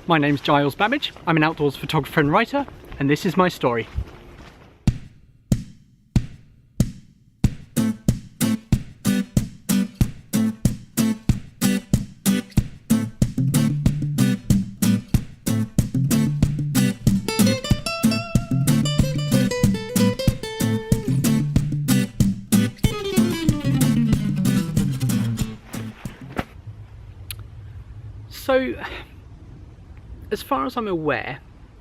My name's Giles Babbidge, I'm an outdoors photographer and writer, and this is my story. So, as far as I'm aware,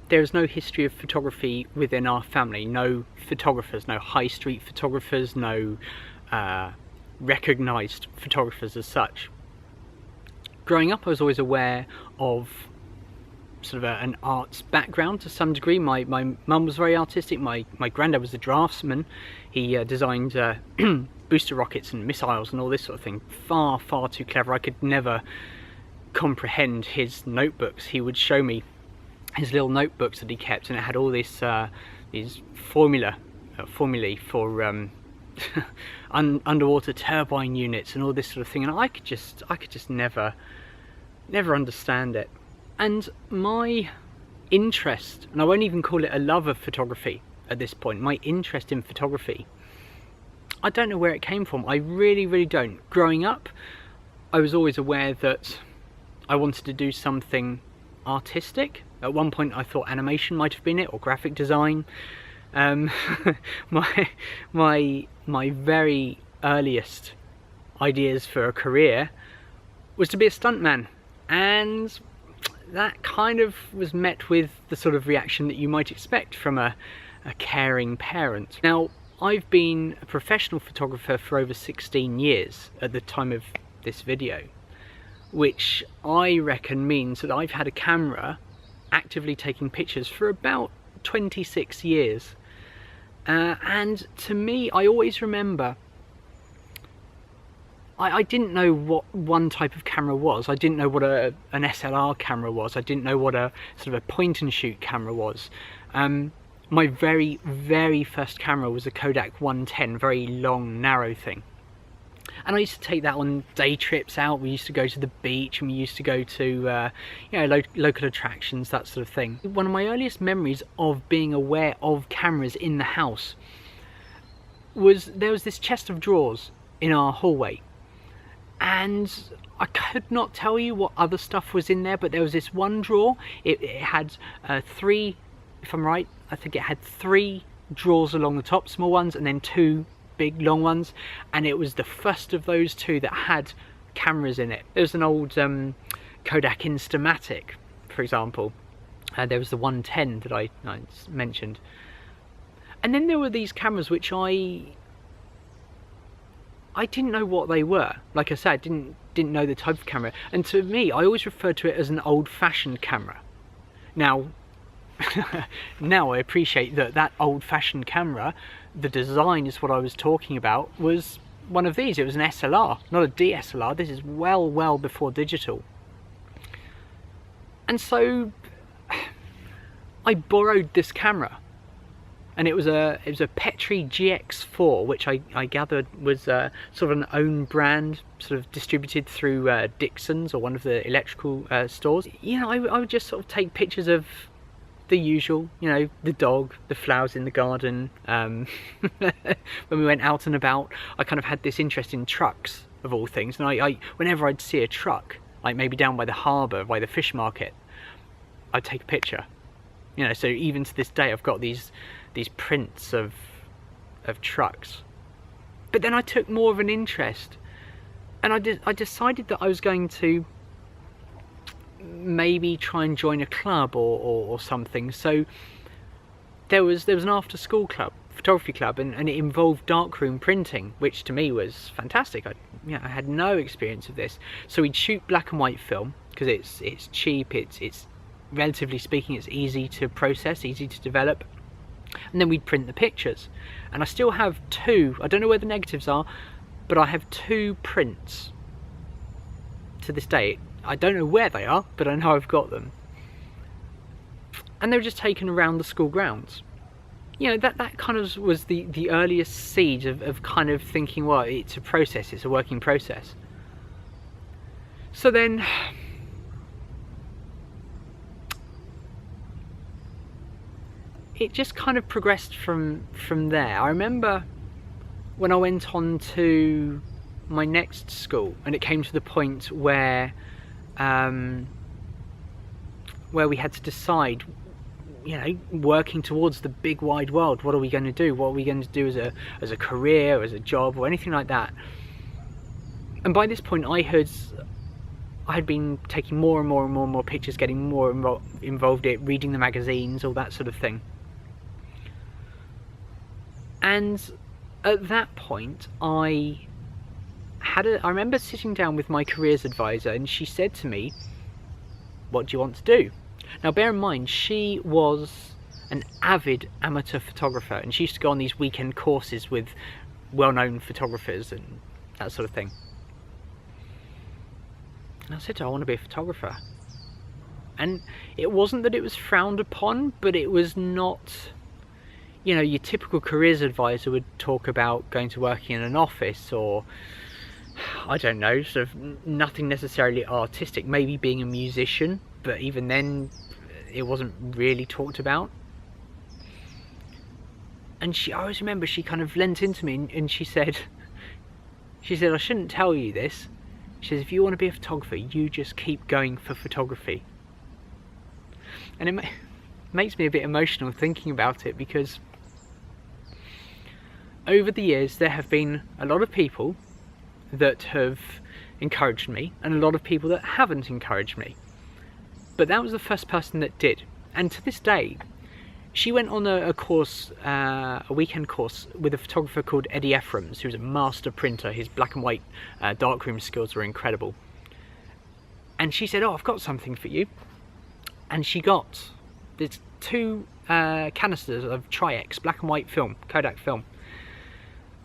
there is no history of photography within our family. No photographers, no high street photographers, no recognised photographers as such. Growing up, I was always aware of sort of an arts background to some degree. My mum was very artistic. My granddad was a draftsman. He designed booster rockets and missiles and all this sort of thing. Far too clever. I could never comprehend his notebooks. He would show me his little notebooks that he kept, and it had all this these formulae for underwater turbine units and all this sort of thing, and I could just never understand it. And my interest, and I won't even call it a love of photography at this point, my interest in photography, I don't know where it came from. I really don't. Growing up, I was always aware that I wanted to do something artistic. At one point I thought animation might have been it, or graphic design. My very earliest ideas for a career was to be a stuntman, and that kind of was met with the sort of reaction that you might expect from a caring parent. Now, I've been a professional photographer for over 16 years at the time of this video, which I reckon means that I've had a camera actively taking pictures for about 26 years. And to me, I always remember, I didn't know what one type of camera was. I didn't know what an SLR camera was. I didn't know what a sort of a point and shoot camera was. My very first camera was a Kodak 110, very long, narrow thing. And I used to take that on day trips out. We used to go to the beach, and we used to go to you know, local attractions, that sort of thing. One of my earliest memories of being aware of cameras in the house was there was this chest of drawers in our hallway, and I could not tell you what other stuff was in there, but there was this one drawer. It had three, if I'm right, I think it had 3 drawers along the top, small ones, and then 2 big long ones, and it was the first of those 2 that had cameras in it. There was an old Kodak Instamatic, for example. There was the 110 that I mentioned, and then there were these cameras which I didn't know what they were. Like I said, I didn't know the type of camera, and to me, I always referred to it as an old-fashioned camera. Now now I appreciate that old-fashioned camera, the design is what I was talking about, was one of these. It was an SLR, not a DSLR. This is well before digital. And so I borrowed this camera, and it was a Petri GX4, which I gathered was sort of an own brand, sort of distributed through Dixon's or one of the electrical stores. You know, I would just sort of take pictures of the usual, you know, the dog, the flowers in the garden. When we went out and about, I kind of had this interest in trucks, of all things, and I whenever I'd see a truck, like maybe down by the harbour, by the fish market, I'd take a picture. You know, so even to this day I've got these prints of trucks. But then I took more of an interest, and I decided that I was going to maybe try and join a club or something. So there was an after school club, photography club, and it involved darkroom printing, which to me was fantastic. I had no experience of this. So we'd shoot black and white film because it's cheap, it's relatively speaking, it's easy to process, easy to develop, and then we'd print the pictures. And I still have 2, I don't know where the negatives are, but I have 2 prints to this day. I don't know where they are, but I know I've got them. And they were just taken around the school grounds. You know, that kind of was the earliest seed of kind of thinking, well, it's a process, it's a working process. So then it just kind of progressed from there. I remember when I went on to my next school and it came to the point where we had to decide, you know, working towards the big wide world, what are we going to do? What are we going to do as a career, as a job, or anything like that? And by this point I had been taking more and more pictures, getting more involved in it, reading the magazines, all that sort of thing. And at that point I remember sitting down with my careers advisor, and she said to me, what do you want to do? Now bear in mind, she was an avid amateur photographer, and she used to go on these weekend courses with well-known photographers and that sort of thing. And I said to her, I want to be a photographer. And it wasn't that it was frowned upon, but it was not, you know, your typical careers advisor would talk about going to work in an office, or I don't know, sort of nothing necessarily artistic, maybe being a musician, but even then it wasn't really talked about. And I always remember she kind of leant into me and she said, I shouldn't tell you this. She says, if you want to be a photographer, you just keep going for photography. And it makes me a bit emotional thinking about it, because over the years there have been a lot of people that have encouraged me and a lot of people that haven't encouraged me. But that was the first person that did. And to this day, she went on a course, a weekend course with a photographer called Eddie Ephraim's, who's a master printer. His black and white darkroom skills were incredible. And she said, oh, I've got something for you. And she got these 2 canisters of Tri-X black and white film, Kodak film.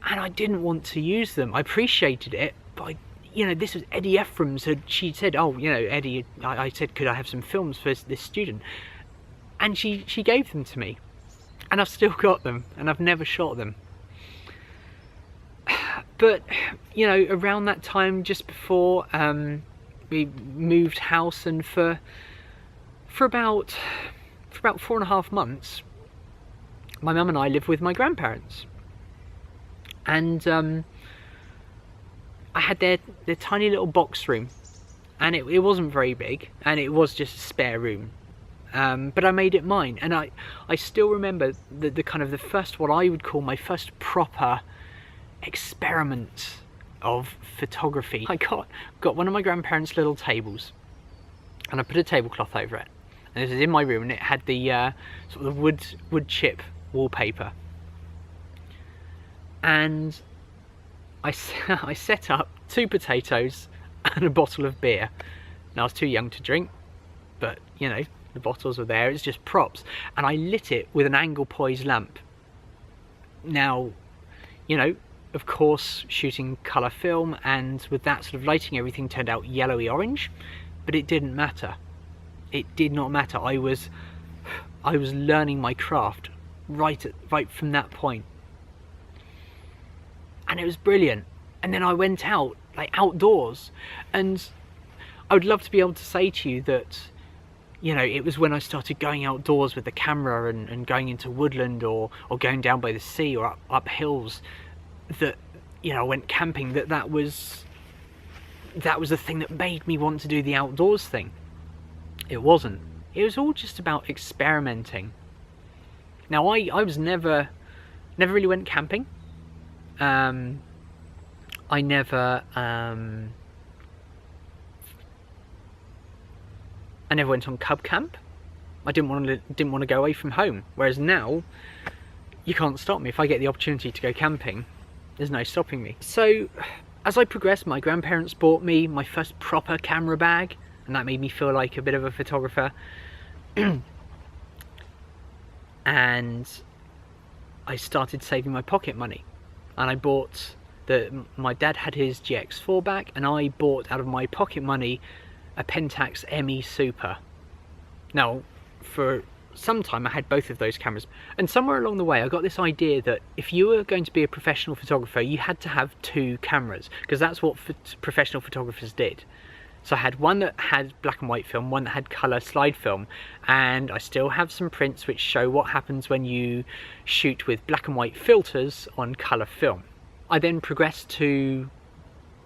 And I didn't want to use them. I appreciated it, but you know, this was Eddie Ephraim's. She said, oh, you know, Eddie, I said, could I have some films for this student? And she gave them to me, and I've still got them, and I've never shot them. But you know, around that time, just before we moved house, and for about 4.5 months, my mum and I lived with my grandparents, and I had their tiny little box room, and it wasn't very big, and it was just a spare room. But I made it mine, and I still remember the kind of the first, what I would call my first proper experiment of photography. I got one of my grandparents' little tables, and I put a tablecloth over it, and this is in my room, and it had the sort of wood chip wallpaper, and I set up 2 potatoes and a bottle of beer. Now I was too young to drink, but you know, the bottles were there, it's just props, and I lit it with an angle poise lamp. Now, you know, of course, shooting colour film, and with that sort of lighting, everything turned out yellowy orange, but it didn't matter. It did not matter. I was learning my craft right from that point, and it was brilliant. And then I went out, like outdoors, and I would love to be able to say to you that, you know, it was when I started going outdoors with the camera and going into woodland or going down by the sea or up hills, that, you know, I went camping, that was the thing that made me want to do the outdoors thing. It wasn't. It was all just about experimenting. Now I was never really went camping. I never went on cub camp. I didn't want to go away from home. Whereas now, you can't stop me. If I get the opportunity to go camping, there's no stopping me. So, as I progressed, my grandparents bought me my first proper camera bag, and that made me feel like a bit of a photographer. And I started saving my pocket money, and I bought my dad had his GX4 back, and I bought out of my pocket money a Pentax ME Super. Now, for some time I had both of those cameras, and somewhere along the way I got this idea that if you were going to be a professional photographer, you had to have 2 cameras, because that's what professional photographers did. So I had one that had black and white film, one that had colour slide film, and I still have some prints which show what happens when you shoot with black and white filters on colour film. I then progressed to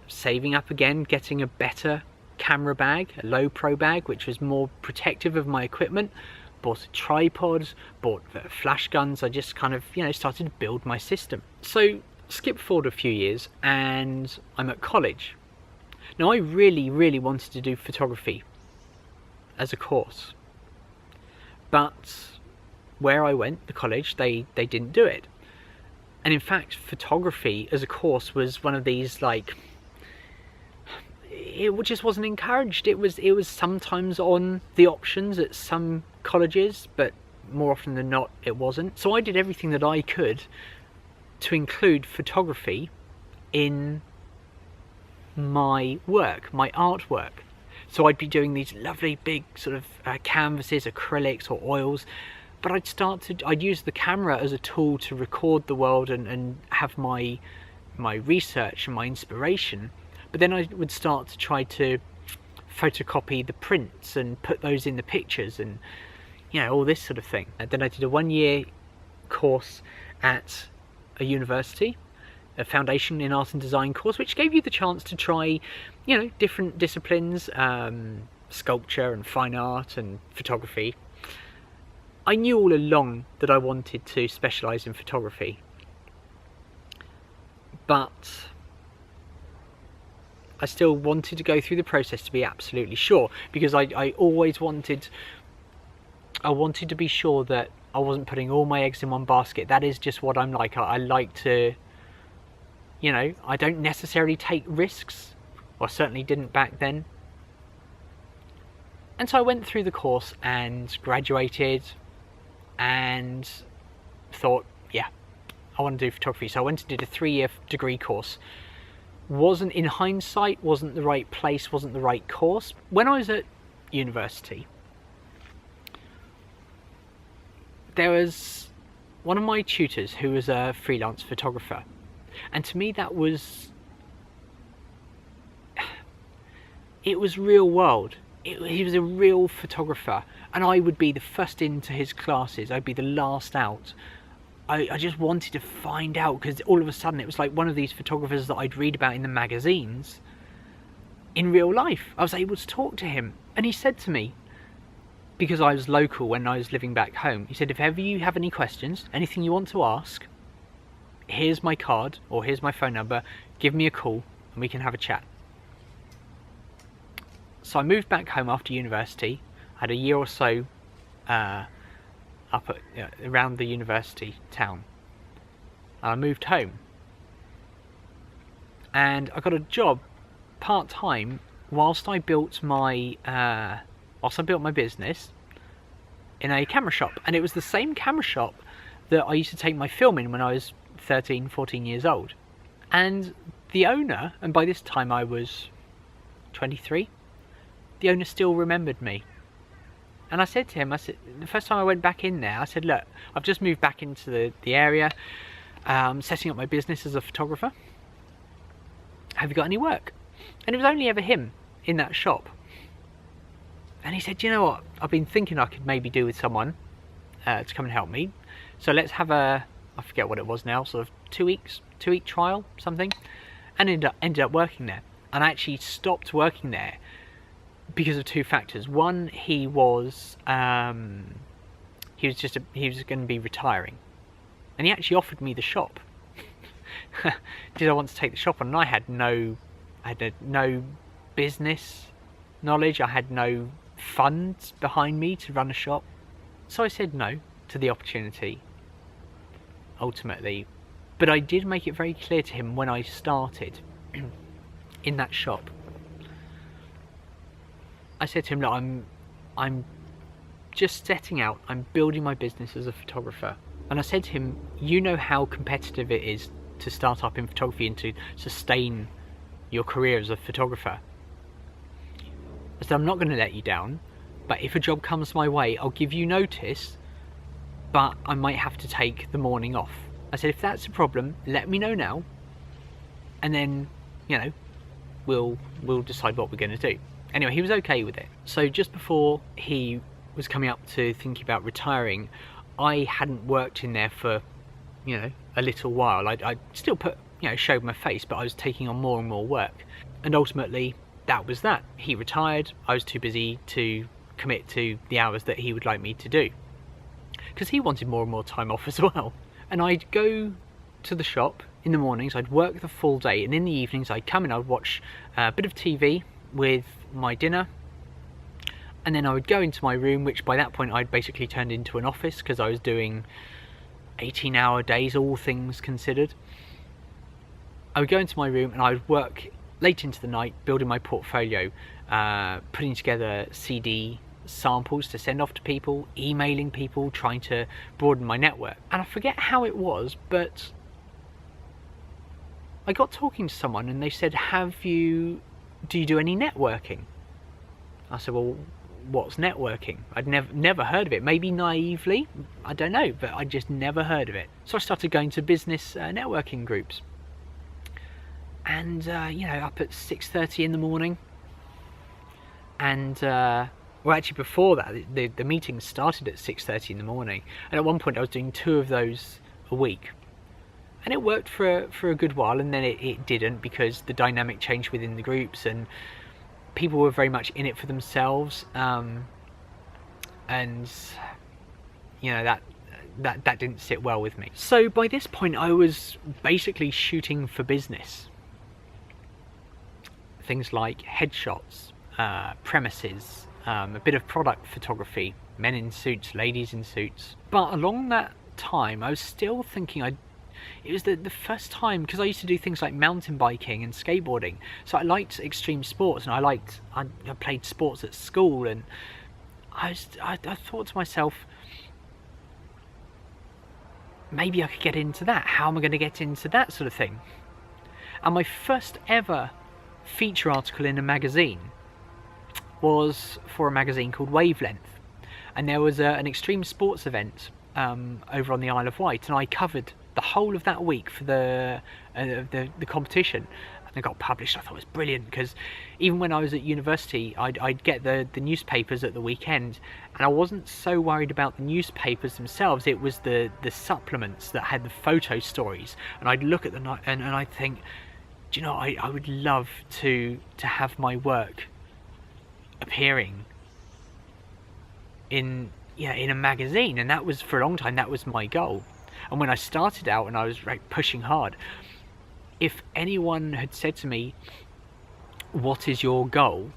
saving up again, getting a better camera bag, a low pro bag, which was more protective of my equipment. Bought a tripod, bought flash guns. I just kind of, started to build my system. So skip forward a few years and I'm at college. Now I really, really wanted to do photography as a course, but where I went, the college, they didn't do it. And in fact, photography as a course was one of these, like, it just wasn't encouraged. It was sometimes on the options at some colleges, but more often than not it wasn't. So I did everything that I could to include photography in my work, my artwork. So I'd be doing these lovely big sort of canvases, acrylics or oils, but I'd use the camera as a tool to record the world and have my research and my inspiration. But then I would start to try to photocopy the prints and put those in the pictures and all this sort of thing. And then I did a 1-year course at a university, a foundation in art and design course, which gave you the chance to try different disciplines, sculpture and fine art and photography. I knew all along that I wanted to specialise in photography, but I still wanted to go through the process to be absolutely sure, because I always wanted to be sure that I wasn't putting all my eggs in one basket. That is just what I'm like. I like to, I don't necessarily take risks, or certainly didn't back then. And so I went through the course and graduated and thought, yeah, I want to do photography. So I went and did a 3-year degree course. In hindsight, wasn't the right place, wasn't the right course. When I was at university, there was one of my tutors who was a freelance photographer, and to me that was, it was real world. He was a real photographer, and I would be the first into his classes. I'd be the last out. I just wanted to find out, because all of a sudden it was like one of these photographers that I'd read about in the magazines in real life. I was able to talk to him, and he said to me, because I was local when I was living back home, he said, if ever you have any questions, anything you want to ask, here's my card or here's my phone number, give me a call and we can have a chat. So I moved back home after university. I had a year or so up at, around the university town. I moved home and I got a job part-time whilst I built my business in a camera shop. And it was the same camera shop that I used to take my film in when I was 13, 14 years old. And the owner, and by this time I was 23, the owner still remembered me. And I said to him, the first time I went back in there, I said, look, I've just moved back into the area, setting up my business as a photographer. Have you got any work? And it was only ever him in that shop. And he said, you know what, I've been thinking I could maybe do with someone to come and help me. So let's have I forget what it was now, sort of 2-week trial, something. And ended up working there. And I actually stopped working there because of 2 factors. One, he was going to be retiring, and he actually offered me the shop. Did I want to take the shop on? And I had no business knowledge. I had no funds behind me to run a shop, so I said no to the opportunity ultimately. But I did make it very clear to him when I started in that shop. I said to him, look, I'm just setting out, I'm building my business as a photographer. And I said to him, you know how competitive it is to start up in photography and to sustain your career as a photographer. I said, I'm not going to let you down, but if a job comes my way, I'll give you notice, but I might have to take the morning off. I said, if that's a problem, let me know now, and then, we'll decide what we're going to do. Anyway, he was okay with it. So just before he was coming up to thinking about retiring, I hadn't worked in there for, you know, a little while. I still put, you know, showed my face, but I was taking on more and more work. And ultimately, that was that. He retired. I was too busy to commit to the hours that he would like me to do, because he wanted more and more time off as well. And I'd go to the shop in the mornings, I'd work the full day, and in the evenings I'd come in, I'd watch a bit of TV with my dinner, and then I would go into my room, which by that point I'd basically turned into an office, because I was doing 18-hour days, all things considered. I would go into my room and I would work late into the night, building my portfolio, putting together CD samples to send off to people, emailing people, trying to broaden my network. And I forget how it was, but I got talking to someone and they said, do you do any networking? I said, well, what's networking? I'd never heard of it. Maybe naively, I don't know, but I just never heard of it. So I started going to business networking groups, and you know, up at 6:30 in the morning, and well, actually before that, the meetings started at 6:30 in the morning, and at one point I was doing 2 of those a week, and it worked for a good while, and then it didn't, because the dynamic changed within the groups and people were very much in it for themselves, and you know, that didn't sit well with me. So by this point I was basically shooting for business, things like headshots, premises, a bit of product photography, men in suits, ladies in suits. But along that time I was still thinking it was the first time, because I used to do things like mountain biking and skateboarding, so I liked extreme sports, and I played sports at school, and I thought to myself, maybe I could get into that. How am I going to get into that sort of thing? And my first ever feature article in a magazine was for a magazine called Wavelength, and there was an extreme sports event over on the Isle of Wight, and I covered the whole of that week for the competition, and it got published. I thought it was brilliant, because even when I was at university, I'd get the newspapers at the weekend, and I wasn't so worried about the newspapers themselves. It was the supplements that had the photo stories, and I'd look at them and I'd think, do you know, I would love to have my work appearing in a magazine, and that was, for a long time, that was my goal. And when I started out and I was pushing hard, if anyone had said to me, what is your goal?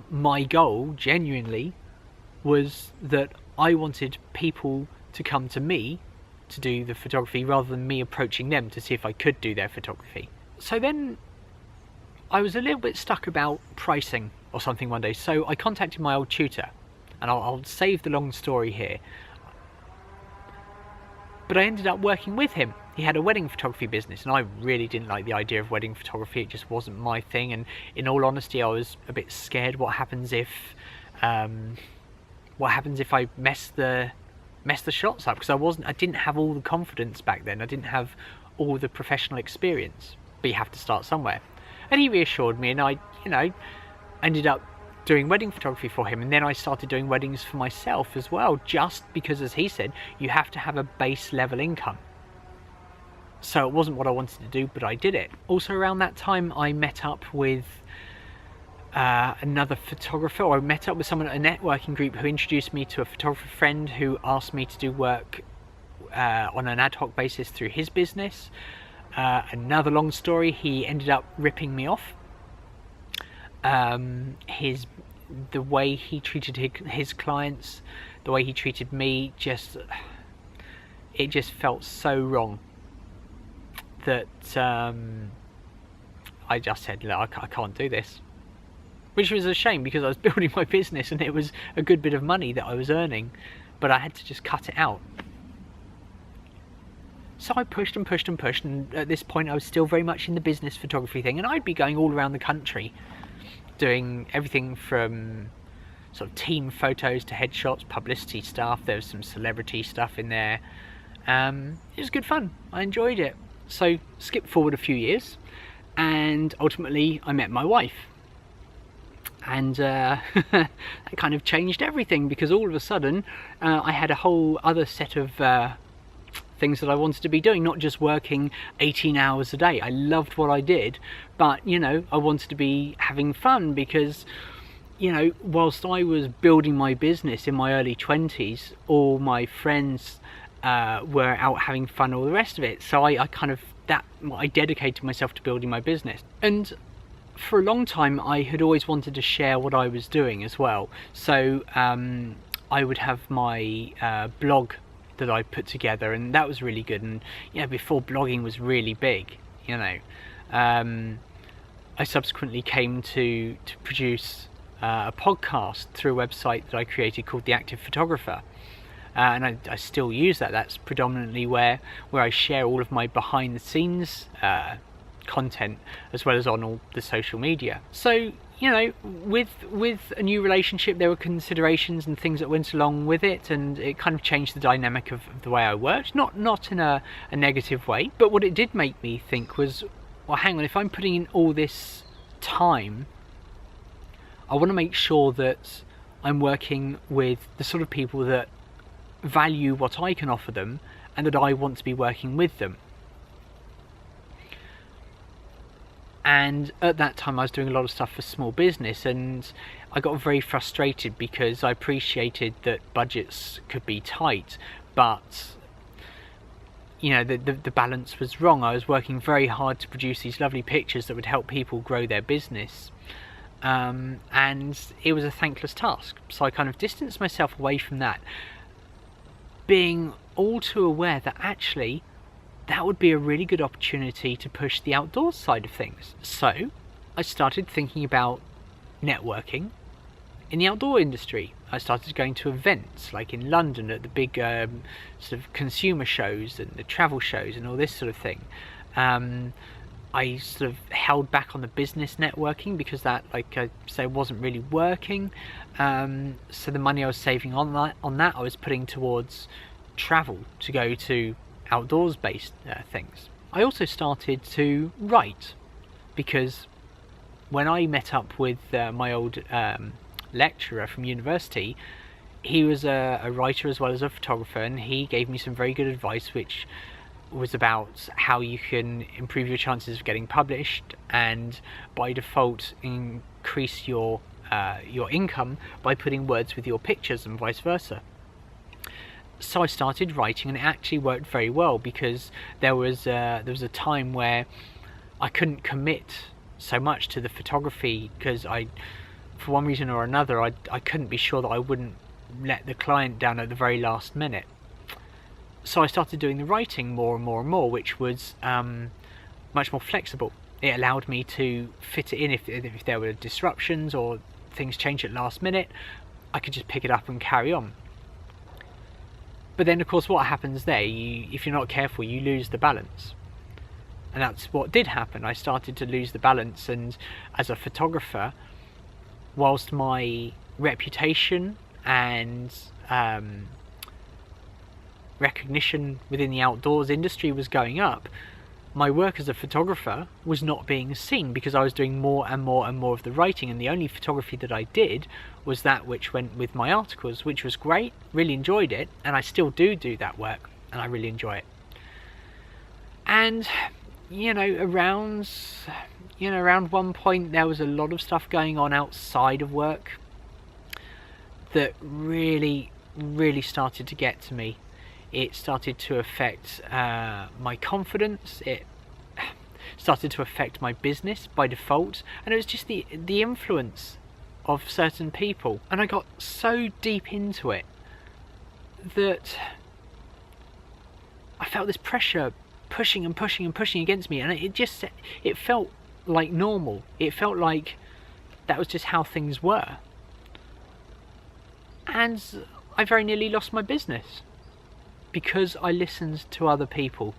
My goal, genuinely, was that I wanted people to come to me to do the photography, rather than me approaching them to see if I could do their photography. So then I was a little bit stuck about pricing or something one day, so I contacted my old tutor, and I'll save the long story here. But I ended up working with him. He had a wedding photography business, and I really didn't like the idea of wedding photography. It just wasn't my thing, and in all honesty, I was a bit scared. What happens if I mess the shots up? Because I didn't have all the confidence back then. I didn't have all the professional experience. But you have to start somewhere. And he reassured me, and I, you know, ended up doing wedding photography for him, and then I started doing weddings for myself as well, just because, as he said, you have to have a base level income. So it wasn't what I wanted to do, but I did it. Also around that time I met up with another photographer, or I met up with someone at a networking group who introduced me to a photographer friend who asked me to do work on an ad hoc basis through his business. Another long story, he ended up ripping me off. The way he treated his clients, the way he treated me, it just felt so wrong that I just said, look, I can't do this. Which was a shame, because I was building my business and it was a good bit of money that I was earning, but I had to just cut it out. So I pushed and pushed and pushed, and at this point I was still very much in the business photography thing, and I'd be going all around the country doing everything from sort of team photos to headshots, publicity stuff. There was some celebrity stuff in there. It was good fun. I enjoyed it. So skip forward a few years, and ultimately I met my wife. And that kind of changed everything, because all of a sudden I had a whole other set of things that I wanted to be doing, not just working 18 hours a day. I loved what I did, but you know, I wanted to be having fun, because you know, whilst I was building my business in my early 20s, all my friends were out having fun, all the rest of it. So I dedicated myself to building my business. And for a long time I had always wanted to share what I was doing as well. So I would have my blog that I put together, and that was really good. And you know, before blogging was really big, you know, I subsequently came to produce a podcast through a website that I created called The Active Photographer, and I still use that. That's predominantly where I share all of my behind the scenes content, as well as on all the social media. So you know, with a new relationship, there were considerations and things that went along with it, and it kind of changed the dynamic of the way I worked. Not in a negative way, but what it did make me think was, well, hang on, if I'm putting in all this time, I want to make sure that I'm working with the sort of people that value what I can offer them, and that I want to be working with them. And at that time I was doing a lot of stuff for small business, and I got very frustrated because I appreciated that budgets could be tight, but you know, the balance was wrong. I was working very hard to produce these lovely pictures that would help people grow their business, and it was a thankless task. So I kind of distanced myself away from that, being all too aware that actually that would be a really good opportunity to push the outdoors side of things. So I started thinking about networking in the outdoor industry. I started going to events like in London at the big sort of consumer shows and the travel shows and all this sort of thing. I sort of held back on the business networking because that, like I say, wasn't really working. So the money I was saving on that I was putting towards travel to go to outdoors based things. I also started to write, because when I met up with my old lecturer from university, he was a writer as well as a photographer, and he gave me some very good advice, which was about how you can improve your chances of getting published, and by default increase your income by putting words with your pictures and vice versa. So I started writing, and it actually worked very well, because there was a time where I couldn't commit so much to the photography because for one reason or another, I couldn't be sure that I wouldn't let the client down at the very last minute. So I started doing the writing more and more and more, which was much more flexible. It allowed me to fit it in if there were disruptions or things changed at last minute. I could just pick it up and carry on. But then, of course, what happens there, if you're not careful, you lose the balance. And that's what did happen. I started to lose the balance, and as a photographer, whilst my reputation and recognition within the outdoors industry was going up, my work as a photographer was not being seen, because I was doing more and more and more of the writing, and the only photography that I did was that which went with my articles, which was great, really enjoyed it, and I still do that work, and I really enjoy it. And you know, around one point there was a lot of stuff going on outside of work that really started to get to me. It started to affect my confidence. It started to affect my business by default, and it was just the influence of certain people. And I got so deep into it that I felt this pressure pushing and pushing and pushing against me, and it felt like normal. It felt like that was just how things were, and I very nearly lost my business because I listened to other people.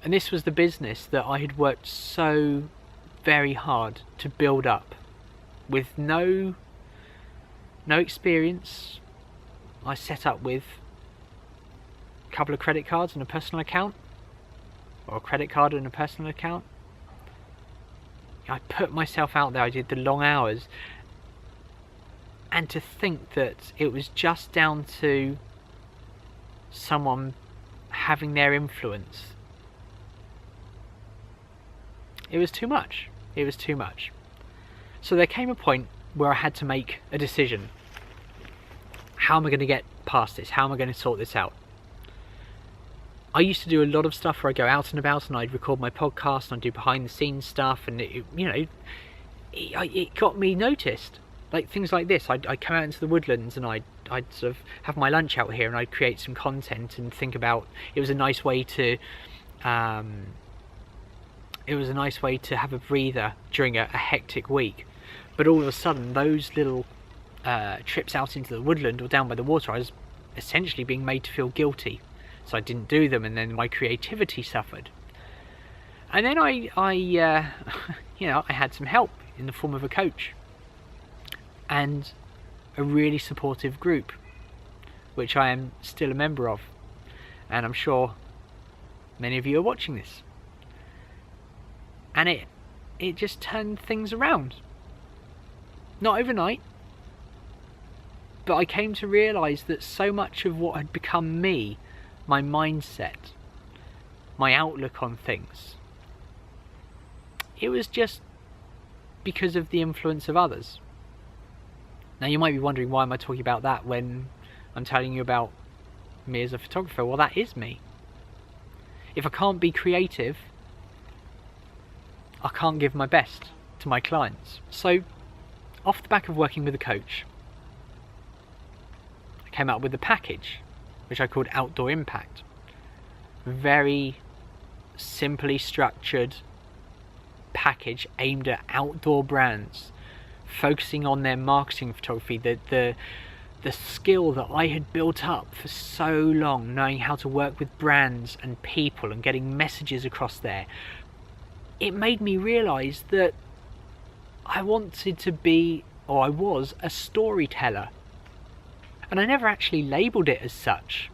And this was the business that I had worked so very hard to build up with no experience. I set up with a couple of credit cards and a personal account, or a credit card and a personal account. I put myself out there, I did the long hours, and to think that it was just down to someone having their influence, it was too much. It was too much. So there came a point where I had to make a decision. How am I going to get past this? How am I going to sort this out? I used to do a lot of stuff where I go out and about and I'd record my podcast and I'd do behind the scenes stuff, and it got me noticed. Like things like this, I'd come out into the woodlands and I'd sort of have my lunch out here and I'd create some content and think about, it was a nice way to have a breather during a hectic week. But all of a sudden, those little trips out into the woodland or down by the water, I was essentially being made to feel guilty. So I didn't do them, and then my creativity suffered. And then I had some help in the form of a coach and a really supportive group, which I am still a member of, and I'm sure many of you are watching this. And it just turned things around. Not overnight, but I came to realise that so much of what had become me, my mindset, my outlook on things, it was just because of the influence of others. Now you might be wondering, why am I talking about that when I'm telling you about me as a photographer? Well, that is me. If I can't be creative, I can't give my best to my clients. So off the back of working with a coach, I came up with a package which I called Outdoor Impact. Very simply structured package aimed at outdoor brands, focusing on their marketing photography, the skill that I had built up for so long, knowing how to work with brands and people and getting messages across there. It made me realise that I wanted to be, or I was, a storyteller. And I never actually labelled it as such.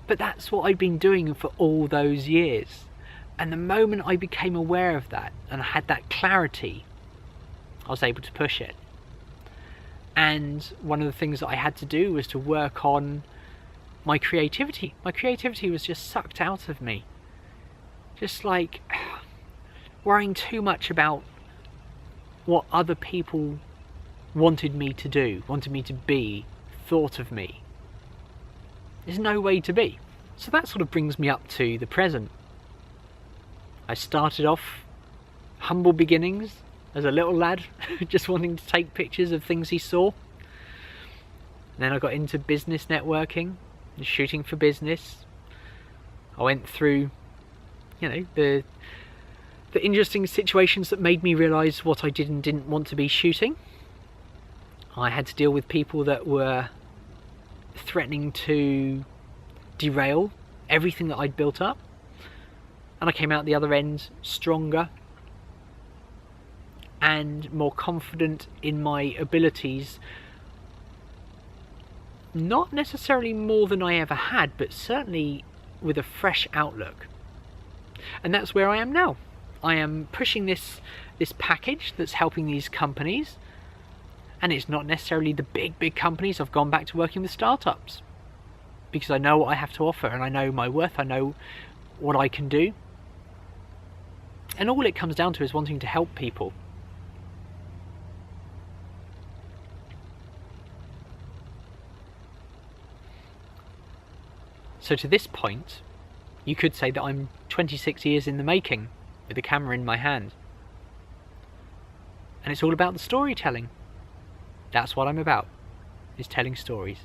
But that's what I'd been doing for all those years. And the moment I became aware of that and I had that clarity, I was able to push it. And one of the things that I had to do was to work on my creativity. My creativity was just sucked out of me. Just like worrying too much about what other people wanted me to do, wanted me to be, thought of me. There's no way to be. So that sort of brings me up to the present. I started off humble beginnings as a little lad, just wanting to take pictures of things he saw. And then I got into business networking and shooting for business. I went through, the interesting situations that made me realise what I did and didn't want to be shooting. I had to deal with people that were threatening to derail everything that I'd built up. And I came out the other end stronger and more confident in my abilities. Not necessarily more than I ever had, but certainly with a fresh outlook. And that's where I am now. I am pushing this package that's helping these companies. And it's not necessarily the big companies. I've gone back to working with startups because I know what I have to offer and I know my worth. I know what I can do. And all it comes down to is wanting to help people. So to this point, you could say that I'm 26 years in the making with a camera in my hand. And it's all about the storytelling. That's what I'm about, is telling stories.